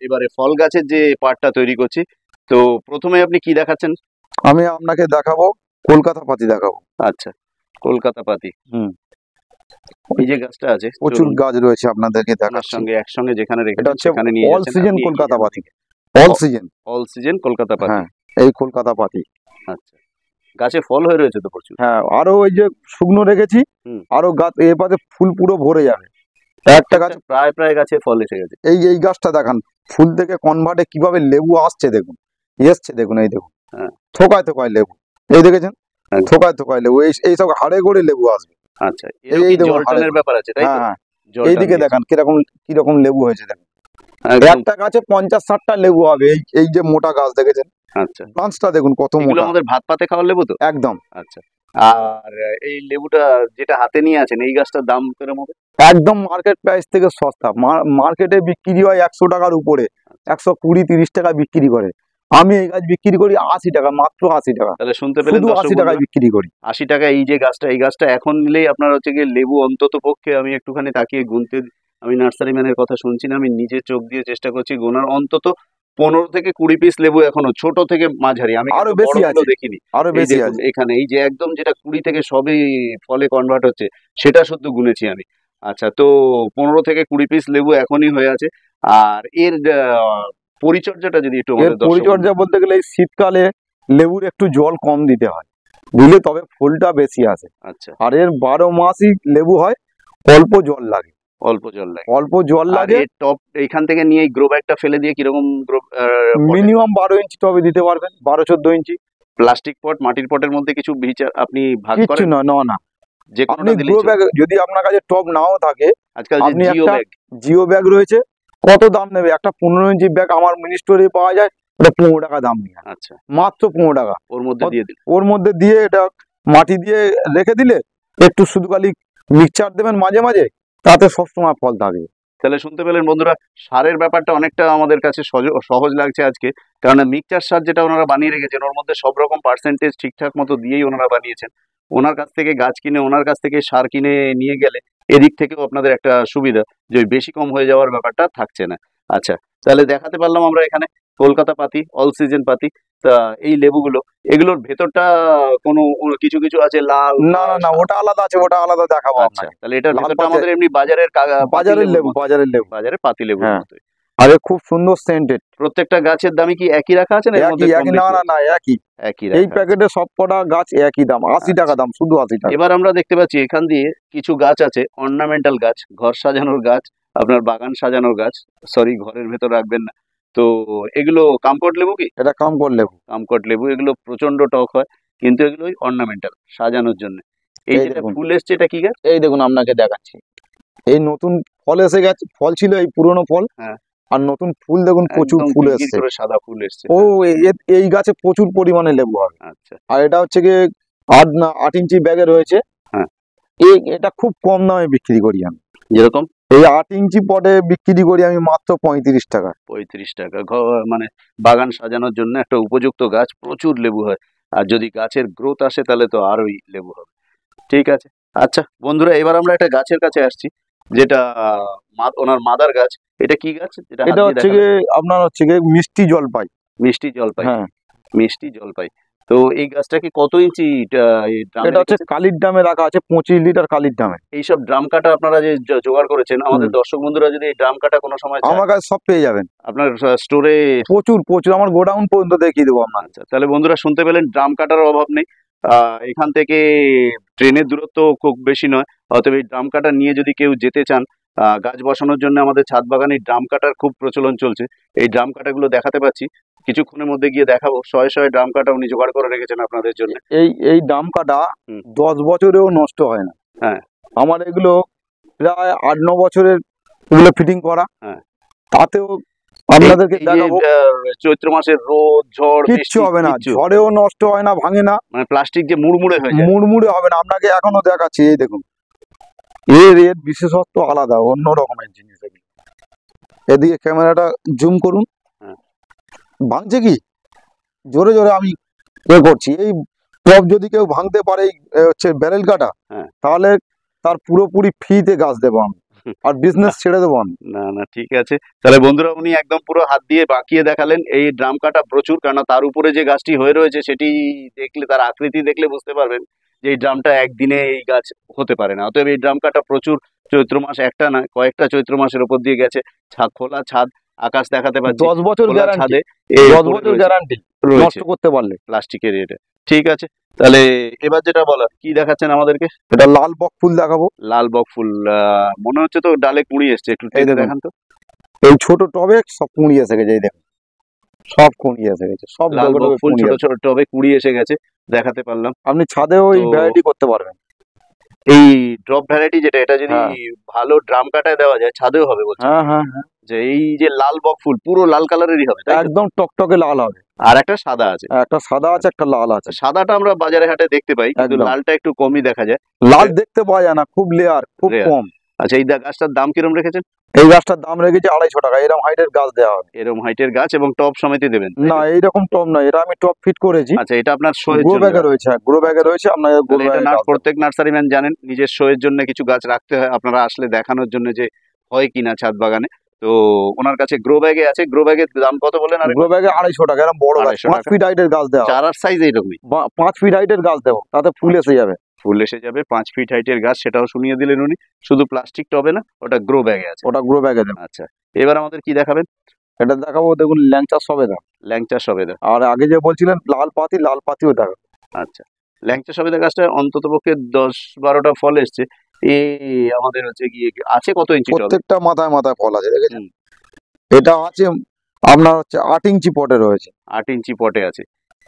এবারে ফল গাছের যে পাটটা তৈরি করছি। তো প্রথমে আপনি কি দেখাচ্ছেন? আমি আপনাকে দেখাবো কলকাতা পাতি দেখাবো। আচ্ছা, কলকাতা পাতি। এই যে গাছটা আছে, প্রচুর গাছ রয়েছে, আপনাদেরকে আপনার দেখাচ্ছি। সঙ্গে একসঙ্গে যেখানে এটা রেখেছেন হচ্ছে সেখানে নিয়ে অল যাচ্ছেন সিজন আপনি কলকাতা এখান পাতি, থেকে। All season. All season Kolkata পাতি। হ্যাঁ, এই কলকাতা পাতি। আচ্ছা, গাছে ফল হয়ে রয়েছে তো প্রচুর। হ্যাঁ, আরো ওই যে শুকনো রেখেছি, আরো গাছ এবারে ফুল পুরো ভরে যাবে। একটা গাছ প্রায় প্রায় গাছে ফল এসে গেছে। এই গাছটা দেখান, ফুল থেকে কনভার্টে কিভাবে লেবু আসছে দেখুন, এসছে দেখুন, এই দেখুন। হ্যাঁ, থোকায় থোকায় লেবু, এই দেখেছেন, থোকায় থোকায় লেবু, এইসব হাড়ে করে লেবু আসবে। আচ্ছা, এই জল টানের ব্যাপার আছে, তাই তো? হ্যাঁ, এইদিকে দেখান কিরকম লেবু হয়েছে দেখুন। একটা গাছে 50-60টা লেবু হবে। এই যে মোটা গাছ দেখেছেন, আচ্ছা, ব্রাঞ্চটা দেখুন কত মোটা। আমাদের ভাত পাতে খাওয়ার লেবু তো একদম। আচ্ছা, আর এই লেবুটা যেটা হাতে নিয়ে আছেন, এই গাছটার দাম কিরকম হবে? একদম মার্কেট প্রাইস থেকে সস্তা। মার্কেটে বিক্রি হয় 100 টাকার উপরে, 120-30 টাকা বিক্রি করে। আমি এই গাছ বিক্রি করি 80 টাকা, মাত্র 80 টাকা। তাহলে শুনতে পেলেন, শুধু 80 টাকায় বিক্রি করি। 80 টাকা। এই যে গাছটা, এই গাছটা এখন নিলেই আপনার হচ্ছে গিয়ে লেবু অন্তত পক্ষে, আমি একটুখানি তাকিয়ে গুনতে, আমি নার্সারি ম্যানের কথা শুনছি না, আমি নিজে চোখ দিয়ে চেষ্টা করছি গোনার, অন্তত 15 থেকে 20 পিস লেবু এখনো, ছোট থেকে মাঝারি। আমি আরো বেশি আছে, দেখিনি, আরো বেশি আছে এখানে। এই যে একদম যেটা 20 থেকে সবই ফলে কনভার্ট হচ্ছে, সেটা শুদ্ধ গুনেছি আমি। আচ্ছা, তো 15 থেকে 20 পিস লেবু এখনই হয়ে আছে। আর এর পরিচর্যাটা যদি একটু আমাদের পরিচর্যা বলতে গেলে, এই শীতকালে লেবুর একটু জল কম দিতে হয়, দিলে তবে ফুলটা বেশি আসে। আচ্ছা, আর এর 12 মাসই লেবু হয়, অল্প জল লাগে, অল্প জল লাগে। টপ এখান থেকে নিয়ে গ্রো ব্যাগটা ফেলে দিয়ে কিরকম মিনিমাম 12 ইঞ্চি টবে দিতে পারবেন, 12-14 ইঞ্চি। প্লাস্টিক পট, মাটির পটের মধ্যে কিছু বীজ আপনি ভাগ করেন? কিছু না, যে আপনি গ্রো ব্যাগ, যদি আপনার কাছে টব নাও থাকে, আজকাল আপনি একটা জিও ব্যাগ রয়েছে, কত দাম নেবে? একটা 15 ইঞ্চি ব্যাগ আমার মিনি স্টোরে পাওয়া যায়, ওটা 15 টাকা দাম নিয়ে। আচ্ছা, মাত্র 15 টাকা। ওর মধ্যে দিয়ে এটা মাটি দিয়ে রেখে দিলে, একটু শুধু খালি মিক্সচার দেবেন মাঝে মাঝে, তাতে সবসময় ফল থাকবে। তাহলে শুনতে পেলেন বন্ধুরা, সারের ব্যাপারটা অনেকটা আমাদের কাছে সহজ লাগছে আজকে, কারণ মিক্সচার সার যেটা ওনারা বানিয়ে রেখেছেন, ওর মধ্যে সব রকম পার্সেন্টেজ ঠিকঠাক মতো দিয়েই ওনারা বানিয়েছেন। ওনার কাছ থেকে গাছ কিনে, ওনার কাছ থেকে সার কিনে নিয়ে গেলে এদিক থেকেও আপনাদের একটা সুবিধা, যে বেশি কম হয়ে যাওয়ার ব্যাপারটা থাকছে না। আচ্ছা, তাহলে দেখাতে পারলাম আমরা এখানে কলকাতা পাতি, অল সিজন পাতি। তা এই লেবুগুলো, এগুলোর ভেতরটা কোনো কিছু কিছু আছে লাল? না, ওটা আলাদা আছে, ওটা আলাদা দেখাবো। আচ্ছা, তাহলে এটার ভেতরটা আমাদের এমনি বাজারের লেবু, বাজারে পাতি লেবু। আরে খুব সুন্দর সেন্টেড। প্রত্যেকটা গাছের দামই কি একই রাখা আছে না? না, একই। এই প্যাকেটে সবকটা গাছ একই দাম, 80 টাকা দাম, শুধু 80 টাকা। এবার আমরা দেখতে পাচ্ছি এখান দিয়ে কিছু গাছ আছে, অর্নামেন্টাল গাছ, ঘর সাজানোর গাছ, আপনার বাগান সাজানোর গাছ, সরি ঘরের ভেতর রাখবেন না। তো এগুলো কামকট লেবু কি? এটা কামকট লেবু। এগুলো প্রচন্ড টক হয়, কিন্তু এগুলো অর্নামেন্টাল, সাজানোর জন্য। এই যেটা ফুল এসছে, এটা কি গাছ? এই দেখুন, আপনাকে দেখাচ্ছি। এই নতুন ফল এসে গেছে, ফল ছিল এই পুরনো ফল। হ্যাঁ, আর নতুন ফুল দেখুন, প্রচুর ফুল এসছে, সাদা ফুল এসছে। এই গাছে প্রচুর পরিমাণে লেবু হবে। আচ্ছা, আর এটা হচ্ছে গিয়ে 8 ইঞ্চি ব্যাগে রয়েছে। হ্যাঁ, এটা খুব কম দামে বিক্রি করি আমি। যেরকম এই 8 ইঞ্চি পটে বিক্রি করি আমি মাত্র 35 টাকা। 35 টাকা। মানে বাগান সাজানোর জন্য একটা উপযুক্ত গাছ, প্রচুর লেবু হয়। আর যদি গাছের গ্রোথ আসে, তাহলে তো আরোই লেবু হবে। ঠিক আছে। আচ্ছা বন্ধুরা, এবার আমরা একটা গাছের কাছে আসছি, যেটা ওনার মাদার গাছ। এটা কি গাছ? এটা হচ্ছে গিয়ে আপনার হচ্ছে গিয়ে মিষ্টি জলপাই। হ্যাঁ, মিষ্টি জলপাই। তো এই গাছটা কি কত ইঞ্চি? এটা হচ্ছে কালির ড্রামে রাখা আছে, 25 লিটার কালির ড্রামে। এইসব ড্রাম কাটা আপনারা যে জোগাড় করেছেন, আমাদের দর্শক বন্ধুরা যদি এই ড্রাম কাটা কোনো সময়, আমার কাছে সব পেয়ে যাবেন। আপনার স্টোরে প্রচুর, আমার গোডাউন পর্যন্ত দেখিয়ে দেবো আপনার। আচ্ছা, তাহলে বন্ধুরা শুনতে পেলেন, ড্রাম কাটার অভাব নেই। এখান থেকে ট্রেনের দূরত্ব খুব বেশি নয়, অতএব এই ড্রাম কাটা নিয়ে যদি কেউ যেতে চান, গাছ বসানোর জন্য আমাদের ছাদ বাগানে ড্রাম কাটার খুব প্রচলন চলছে। এই ড্রাম কাটাগুলো দেখাতে পাচ্ছি, কিছুক্ষণের মধ্যে গিয়ে দেখাবো। শয়ে ড্রাম কাটা উনি জোগাড় করে রেখেছেন আপনাদের জন্য। এই ড্রাম কাটা 10 বছরেও নষ্ট হয় না। হ্যাঁ, আমার এগুলো প্রায় 8-9 বছরের এগুলো ফিটিং করা। হ্যাঁ, তাতেও আপনাদেরকে দেখাবো। চৈত্র মাসের রোদ ঝড় কিচ্ছু হবে না, ঝড়েও নষ্ট হয় না, ভাঙে না। মানে প্লাস্টিক যে মুড়মুড়ে হয়ে যায়, মুড়মুড়ে হবে না। আপনাকে এখনো দেখাচ্ছি, এই দেখুন, এর বিশেষত্ব আলাদা, অন্য রকমের জিনিস। এদিকে ক্যামেরাটা জুম করুন। ভাঙছে কি? জোরে আমি করছি। এই টব যদি কেউ ভাঙতে পারে, হচ্ছে ব্যারেল কাটা, তাহলে তার পুরোপুরি ফ্রিতে গাছ দেবো আমি। আর বিজনেস ছেড়ে দেবো আমি। না না, ঠিক আছে। তাহলে বন্ধুরা, উনি একদম পুরো হাত দিয়ে বাঁকিয়ে দেখালেন। এই ড্রাম কাটা প্রচুর, কারণ তার উপরে যে গাছটি হয়ে রয়েছে সেটি দেখলে, তার আকৃতি দেখলে বুঝতে পারবেন যে এই ড্রামটা একদিনে এই গাছ হতে পারে না। অতএব এই ড্রাম কাটা প্রচুর, চৈত্র মাস একটা না কয়েকটা চৈত্র মাসের উপর দিয়ে গেছে। খোলা ছাদ, আকাশ দেখাতে পাচ্ছি। 10 বছর খোলা গ্যারান্টি, ছাদে এই 10 পড়ে বছর রয়েছে গ্যারান্টি রয়েছে নষ্ট করতে পারলে। প্লাস্টিকের এটা। ঠিক আছে, তাহলে এবার যেটা বলার, কি দেখাচ্ছেন আমাদেরকে? এটা লাল বক ফুল দেখাবো। লাল বক ফুল, মনে হচ্ছে তো ডালে কুঁড়ি এসছে, একটু এই টেনে দেখুন। দেখান তো। এই ছোট টবে সব কুঁড়ি এসে গেছে, এই দেখুন সব কুঁড়ি এসে গেছে, সব লাল ডবে বক ডবে ফুল কুঁড়ি ছোট আছে। ছোট টবে কুঁড়ি এসে গেছে, দেখাতে পারলাম। আপনি ছাদেও এই তো ভ্যারাইটি করতে পারবেন। এই ড্রপ ভ্যারাইটি যেটা, এটা যদি হ্যাঁ ভালো ড্রাম কাটায় দেওয়া যায়, ছাদেও হবে বলছেন? হ্যাঁ হ্যাঁ হ্যাঁ, যে এই যে লাল বক ফুল পুরো লাল কালারেরই হবে, তাই তো? একদম টকটকে লাল হবে। আর একটা সাদা আছে। একটা সাদা আছে, একটা লাল আছে। সাদাটা আমরা বাজারে হাটে দেখতে পাই, কিন্তু একদম। লালটা একটু কমই দেখা যায়। লাল দেখতে পাওয়া যায় না, খুব লেয়ার, খুব Rare। কম। আচ্ছা, এই গাছটার দাম কিরম রেখেছেন? এই গাছটার দাম রেখেছি 250 টাকা। এরকম হাইটের গাছ দেওয়া হবে। এরকম হাইটের গাছ এবং টব সমেতই দেবেন, তাই তো? না, এইরকম টব না, এটা আমি টপ ফিট করেছি। আচ্ছা, এটা আপনার শোয়ের গ্রো জন্য ব্যাগে রাখা। রয়েছে, গ্রো ব্যাগে রয়েছে, আপনার গ্রো তাহলে এটা ব্যাগে প্রত্যেক নার্সারি ম্যান জানেন, নিজের শোয়ের জন্য কিছু গাছ রাখতে হয়। আপনারা আসলে দেখানোর জন্য যে হয় কিনা ছাদ বাগানে। তো ওনার কাছে গ্রো ব্যাগে আছে। গ্রো ব্যাগের দাম কত বলেন? আর গ্রো ব্যাগে 250 টাকা। এরকম বড় গাছ 250 5 টাকা। ফিট হাইটের গাছ দেওয়া হবে। চারার সাইজ এইরকমই, 5 ফিট হাইটের গাছ দেবো, তাতে ফুল এসে যাবে। ফুল এসে যাবে। 5 ফিট হাইটের গাছ, সেটাও শুনিয়ে দিলেন উনি। শুধু প্লাস্টিক টবে না, ওটা গ্রো ব্যাগে আছে। ওটা গ্রো ব্যাগে দেবো। আচ্ছা, এবার আমাদের কি দেখাবেন? এটা দেখাবো, দেখুন ল্যাংচা সবেদা। ল্যাংচা সবেদা। আর আগে যে বলছিলেন লাল পাতি, লাল পাতিও দেখাবো। আচ্ছা, ল্যাংচা সবেদা গাছটা অন্তত পক্ষে 10-12টা ফল এসছে। আমাদের হচ্ছে গিয়ে আছে কত ইঞ্চি টবে? প্রত্যেকটা মাথায় মাথায় ফল আছে, দেখেছেন? হুম। এটা আছে আপনার হচ্ছে 8 ইঞ্চি পটে রয়েছে। 8 ইঞ্চি পটে আছে।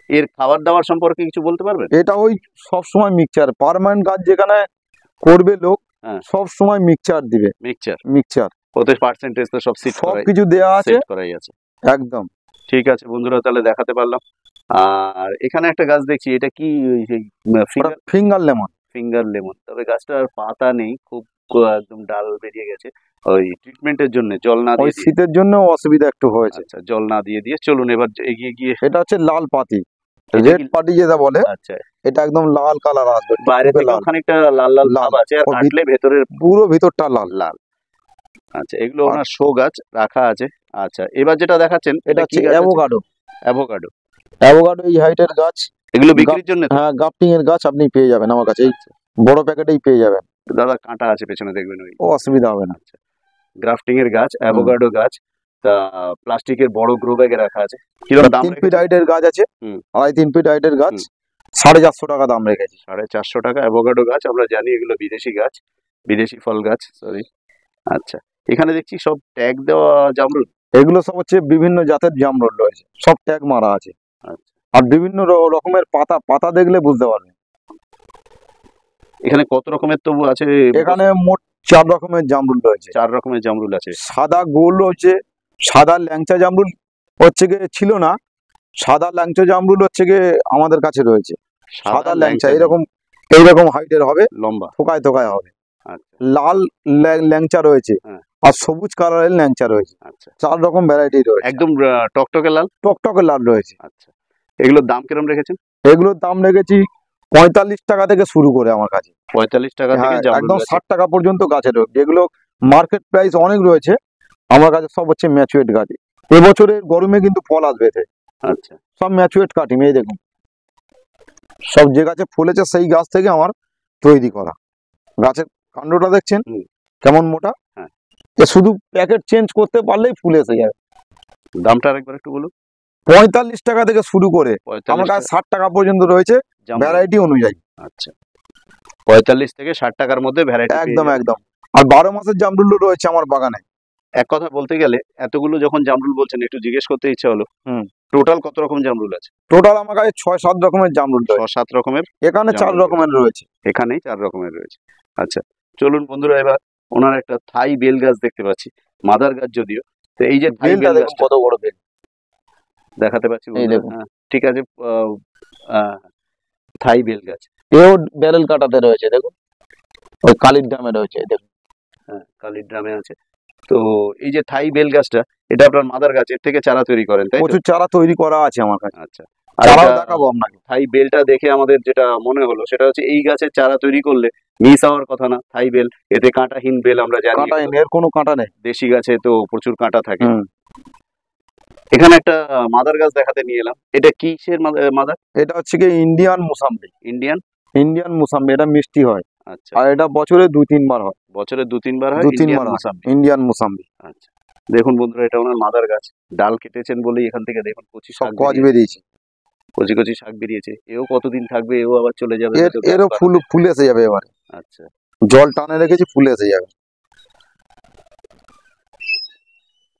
এর খাবার দাবার সম্পর্কে কিছু বলতে পারবেন? এটা ওই সব সময় মিক্সচার, পার্মানেন্ট গাছ যেখানে করবে লোক, হ্যাঁ। সব সময় মিক্সচার দিবে। মিক্সচার, মিক্সচার ওতে পার্সেন্টেজ তো সব সিট সব করাই, কিছু দেওয়া আছে, সেট করাই আছে। একদম। ঠিক আছে বন্ধুরা, তাহলে দেখাতে পারলাম। আর এখানে একটা গাছ দেখছি, এটা কি ওটা ফিঙ্গার লেমন। Finger lemon. তবে গাছটার পাতা নেই, খুব একদম ডাল বেরিয়ে গেছে। ওই ট্রিটমেন্টের জন্য জল না ওই দিয়ে দিয়ে। শীতের জন্য অসুবিধা একটু হয়েছে। আচ্ছা, জল না দিয়ে দিয়ে চলুন এবার এগিয়ে গিয়ে। এটা হচ্ছে লাল পাতি, এটা রেড কি- পাতি যেটা বলে, আচ্ছা, এটা একদম লাল কালার আসবে, বাইরে টুকটুকে থেকেও লাল, খানিকটা লাল লাল লাল। ভাব আছে, আর ওর কাটলে ভেতরের পুরো ভিতরটা লাল। লাল। আচ্ছা, এগুলো আর ওনার শো গাছ রাখা আছে। আচ্ছা, এবার যেটা দেখাচ্ছেন এটা কি হচ্ছে গাছ? অ্যাভোকাডো। অ্যাভোকাডো। অ্যাভোকাডো এই হাইটের গাছ, এগুলো বিক্রির জন্য তো? হ্যাঁ গ্রাফটিং এর গাছ আপনি পেয়ে যাবেন আমার কাছে, এই আচ্ছা, বড় প্যাকেটেই পেয়ে যাবেন, দাদা কাঁটা আছে পেছনে, দেখবেন ওই। ও অসুবিধা হবে না। আচ্ছা, গ্রাফটিং এর গাছ, অ্যাভোকাডো গাছ, তা প্লাস্টিকের বড় গ্রো ব্যাগে রাখা আছে। কিরকম দাম 3 ফিট রেখেছেন? হাইটের গাছ আছে, হুম। 3.5 ফিট হাইটের গাছ, হুম। 450 টাকা দাম রেখেছি। 450 টাকা অ্যাভোকাডো গাছ। আমরা জানি এগুলো বিদেশি গাছ, বিদেশি ফল গাছ, সরি। আচ্ছা, এখানে দেখছি সব ট্যাগ দেওয়া জামরুল। এগুলো সব হচ্ছে বিভিন্ন জাতের জামরুল রয়েছে, সব ট্যাগ মারা আছে। আচ্ছা, আর বিভিন্ন রকমের পাতা, পাতা দেখলে বুঝতে পারবেন। এখানে কত রকমের তবু আছে? এখানে মোট 4 রকমের জামরুল রয়েছে। 4 রকমের জামরুল আছে। সাদা গোল হচ্ছে, সাদা ল্যাংচা জামরুল হচ্ছে গিয়ে ছিল না, সাদা ল্যাংচা জামরুল হচ্ছে গিয়ে আমাদের কাছে রয়েছে। সাদা ল্যাংচা এইরকম এইরকম হাইটের হবে, লম্বা। থোকায় থোকায় হবে। আচ্ছা, লাল ল্যাংচা রয়েছে, হ্যাঁ। আর সবুজ কালারের ল্যাংচা রয়েছে। আচ্ছা, 4 রকম ভ্যারাইটি রয়েছে। একদম টকটকে লাল। টকটকে লাল রয়েছে। আচ্ছা, এগুলোর দাম কিরম রেখেছেন? এগুলোর দাম রেখেছি 45 টাকা থেকে শুরু করে আমার কাছে। 45 টাকা থেকে হ্যাঁ, জামরুল একদম আছে। 60 টাকা পর্যন্ত গাছের রয়েছে। যেগুলো মার্কেট প্রাইস অনেক রয়েছে, আমার কাছে সব হচ্ছে ম্যাচুয়েট গাছ। এবছরের গরমে কিন্তু ফল আসবে এতে, আচ্ছা, সব ম্যাচুয়েট কাটিং। এই দেখুন সব যে গাছে ফুলেছে সেই গাছ থেকে আমার তৈরি করা। গাছের কাণ্ডটা দেখছেন হুম। কেমন মোটা। হ্যাঁ। এ শুধু প্যাকেট চেঞ্জ করতে পারলেই ফুল এসে যাবে। দামটা আরেকবার একটু বলুন। 45 টাকা থেকে শুরু করে 45 আমার কাছে টাকা 60 টাকা পর্যন্ত রয়েছে, জামরুল। ভ্যারাইটি অনুযায়ী। আচ্ছা, 45 থেকে 60 টাকার মধ্যে ভ্যারাইটি। একদম একদম। আর 12 মাসের জামরুলও রয়েছে আমার বাগানে। এক কথা বলতে গেলে এতগুলো যখন জামরুল বলছেন, একটু জিজ্ঞেস করতে ইচ্ছা হলো, হুম। টোটাল কত রকম জামরুল আছে? টোটাল আমার কাছে 6-7 রকমের জামরুল রয়েছে। 6-7 রকমের। এখানে 4 জামরুল রকমের রয়েছে। এখানেই 4 রকমের রয়েছে। আচ্ছা, চলুন বন্ধুরা, এবার ওনার একটা থাই বেল গাছ দেখতে পাচ্ছি, মাদার গাছ যদিও। তো এই যে থাই বেলটা বেল দেখুন গাছটা কত বড় বেল। দেখাতে পাচ্ছি এই বন্ধুরা। দেখুন। হ্যাঁ, ঠিক আছে। থাই বেল গাছ। এও ব্যারেল কাটাতে রয়েছে, দেখুন ওই কালির দামে রয়েছে, দেখুন। হ্যাঁ, কালির ড্রামে আছে। তো এই যে থাই বেল গাছটা, এটা আপনার মাদার গাছ, এর থেকে চারা তৈরি করেন, তাই তো? প্রচুর চারা তৈরি করা আছে আমার কাছে। আচ্ছা, আর চারাও এটা দেখাবো আপনাকে। থাই বেলটা দেখে আমাদের যেটা মনে হলো সেটা হচ্ছে এই গাছের চারা তৈরি করলে মিস হওয়ার কথা না। থাই বেল, এতে কাঁটাহীন বেল আমরা জানি, কাঁটা এর কোনো কাঁটা নেই। দেশি গাছে তো প্রচুর কাঁটা থাকে। হুম। এখানে একটা মাদার গাছ দেখাতে নিয়ে এলাম, এটা কিসের মাদার? এটা হচ্ছে কি Indian mosambi. Indian. Indian mosambi, এটা মিষ্টি হয়। আচ্ছা, আর এটা বছরে 2-3 বার হয়। বছরে 2-3 বার হয় 2-3 ইন্ডিয়ান বার হয় মোসাম্বি। ইন্ডিয়ান মুসাম্বি। আচ্ছা, দেখুন বন্ধুরা, এটা ওনার মাদার গাছ। ডাল কেটেছেন বলেই এখান থেকে দেখুন কচি সব শাক কচ বেরিয়েছে, বেরিয়েছে। কচি কচি শাক বেরিয়েছে। এও কতদিন থাকবে, এও আবার চলে যাবে এর হয়তো গাছ এরও ফুল বানাতে। ফুল এসে যাবে এবারে। আচ্ছা, জল টানে রেখেছি, ফুল এসে যাবে।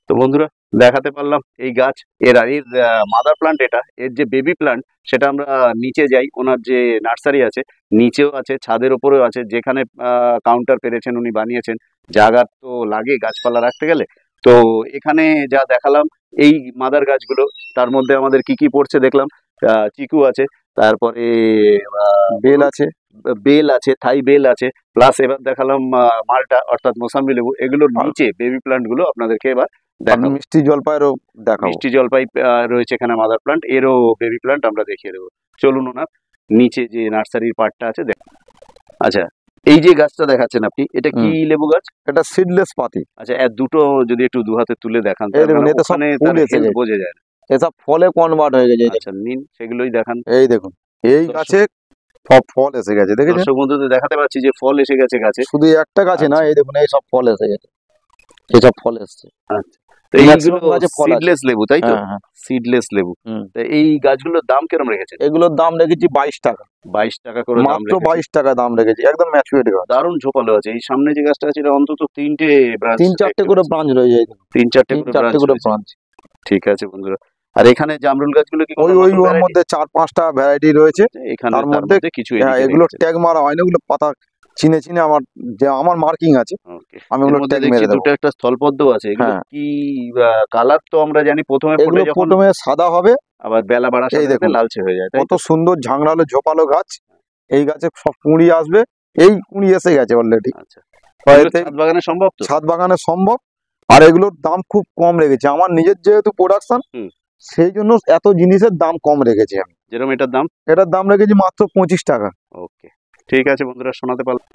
তো বন্ধুরা দেখাতে পারলাম এই গাছ। এর মাদার প্লান্ট, এটা এর যে বেবি প্লান্ট সেটা আমরা নিচে যাই, ওনার যে নার্সারি আছে নিচেও আছে, ছাদের ওপরেও আছে। যেখানে কাউন্টার পেরেছেন উনি বানিয়েছেন, জায়গা তো লাগে গাছপালা রাখতে গেলে। তো এখানে যা দেখালাম এই মাদার গাছগুলো, তার মধ্যে আমাদের কি কি পড়ছে দেখলাম। চিকু আছে, তারপরে বেল আছে, বেল আছে, থাই বেল আছে, প্লাস এবার দেখালাম মালটা অর্থাৎ মোসাম্বি লেবু। এগুলোর আর নিচে বেবি প্লান্ট গুলো আপনাদেরকে এবার আর দেখাবো। মিষ্টি জলপাইয়েরও দেখাবো। মিষ্টি জলপাই রয়েছে এখানে মাদার প্লান্ট, এরও বেবি প্লান্ট আমরা দেখিয়ে দেবো। চলুন ওনার নিচে যে নার্সারির পার্টটা আছে দেখ। আচ্ছা, এই যে গাছটা দেখাচ্ছেন আপনি, এটা কি লেবু গাছ? এটা সিডলেস পাতি। আচ্ছা, এর দুটো যদি একটু দু হাতে তুলে দেখান, এই তার দেখুন, মানে এতে সব ওখানে ফুল তার এসে হেলথ গেছে। বোঝা যায় না। এসব ফলে কনভার্ট হয়ে গেছে। এই দেখুন, আচ্ছা, নিন সেগুলোই দেখান। এই দেখুন, এই দর্শক- গাছে সব ফল এসে গেছে, দেখেছেন? দর্শক বন্ধুদের দেখাতে পাচ্ছি যে ফল এসে গেছে গাছে। শুধু একটা গাছে না, আচ্ছা। এই দেখুন, এই সব ফল এসে গেছে, এইসব ফল এসছে। আচ্ছা, তো এইগুলো Maximum গাছে ফল আছে। সিডলেস লেবু, তাই তো? হ্যাঁ, হ্যাঁ। সিডলেস লেবু। হুম। তো এই গাছগুলোর দাম কিরকম রেখেছেন? এগুলোর দাম রেখেছি 22 টাকা, 22 টাকা করে দাম মাত্র রেখেছেন। 22 টাকা দাম রেখেছি, একদম ম্যাচুরেট গাছ। দারুণ ঝোপালো আছে। এই সামনে যে গাছটা আছে এটা অন্তত 3টে ব্রাঞ্চ, 3-4টে করে ব্রাঞ্চ রয়ে যায়, 3-4টে করে 3-4টে ব্রাঞ্চ করে রয়েছে। ব্রাঞ্চ। ঠিক আছে বন্ধুরা। আর এখানে জামরুল গাছগুলো কি ওই কোনো ওই নতুন ওর variety? মধ্যে 4-5টা ভ্যারাইটি রয়েছে। এখানে তার তার মধ্যে মধ্যে কিছু হ্যাঁ, এদিকে এগুলো রেখেছেন। ট্যাগ মারা হয় না, ওগুলো পাতা চিনে চিনে আমার মার্কিং আছে, ওকে। আমি এর ওগুলো মধ্যে ট্যাগ দেখছি মেরে দেবো। দুটো একটা স্থলপদ্ম আছে। এগুলো হ্যাঁ, কি কালার? তো আমরা জানি প্রথমে ফোটে এগুলো যখন, প্রথমে সাদা হবে, আবার বেলা বাড়ার এই সাথে সাথে দেখুন লালচে হয়ে যায়, তাই কত তো? সুন্দর ঝাংড়ালো ঝোপালো গাছ। এই গাছে সব কুঁড়ি আসবে, এই কুঁড়ি এসে গেছে অলরেডি। আচ্ছা, এগুলো ছাদ বাগানে সম্ভব তো? ছাদ বাগানে সম্ভব। আর এগুলোর দাম খুব কম রেখেছি, আমার নিজের যেহেতু প্রোডাকশন, হুম। সেই জন্য এত জিনিসের দাম কম রেখেছি আমি। যেরকম এটার দাম। এটার দাম রেখেছি মাত্র 25 টাকা। ওকে, ঠিক আছে বন্ধুরা, শোনাতে পারলাম।